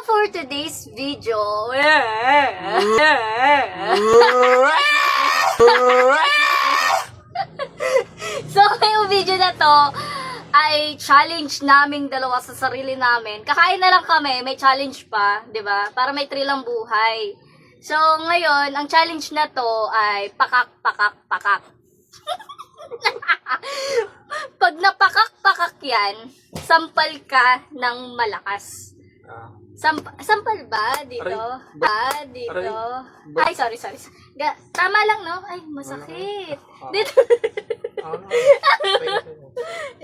for today's video. So, ngayong video na to ay challenge naming dalawa sa sarili namin. Kakain na lang kami, may challenge pa, 'di ba? Para may thrill ang buhay. So, ngayon, ang challenge na to ay pakak. Pag napakak-pakak yan, sampal ka ng malakas. Sampal ba? Dito? Dito? Ay, sorry. Tama lang, no? Ay, masakit. Dito.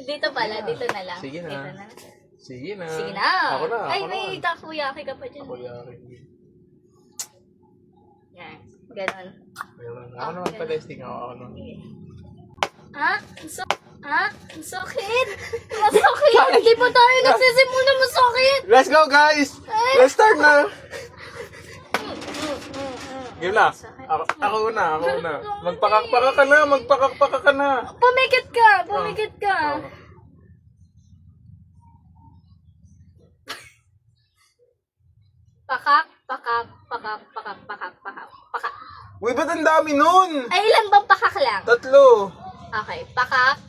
Dito pala, dito na lang. Sige na. Dito na. Sige na. Sige na. Ako na. Ay, may takoyaki ka pa dyan. Takoyaki. Yan. Ganon. Ako naman pa-testing ako. Ang sakit. Masakit. Hindi pa tayo nagsisimula, masakit. Let's go, guys! Let's start na! Game na. Ako una. Magpakakpaka ka na. Pumikit ka. Pakak. Uy, ba't ang dami nun? Ay, ilan bang pakak lang? 3. Okay, pakak.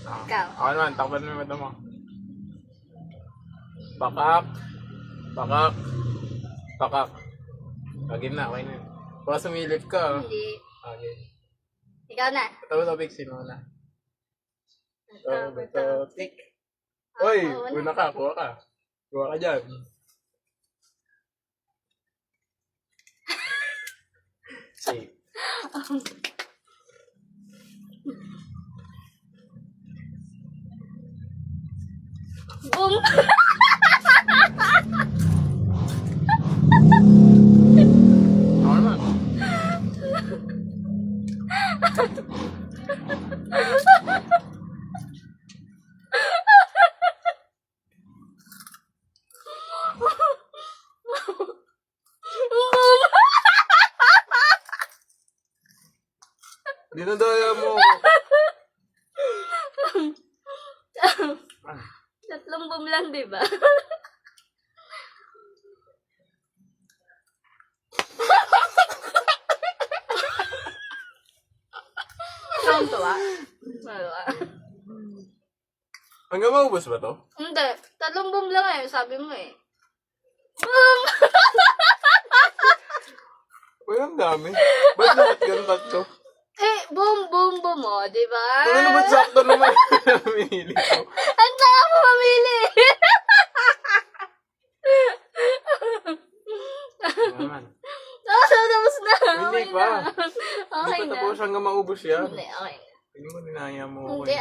Ikaw. Ako naman, takpan mo yung mata mo. Pakak. Game na, okay na yun. Baka sumilip ka. Hindi. Okay. Ikaw na. Topic, sino na? Topic. Uy, una ka, kuha ka. Kuha ka dyan. Say. Boom! Ako naman. Dinadaya mo ako. Tatlong boom lang, di ba? Saan tuwa? Hanggang maubos ba to? Hindi. Tatlong boom lang sabi mo eh. Boom! Uy, ang dami. Ba't lahat ganun tatlo? Boom, oh, di ba? Ano ba't sakto naman pinili ko? Handa ako mamili! Naman. Tapos na. Hindi pa. Okay Hindi pa na. tapos hanggang maubos yan. Hindi, okay na. Hindi mo dinaya mo ako. Hindi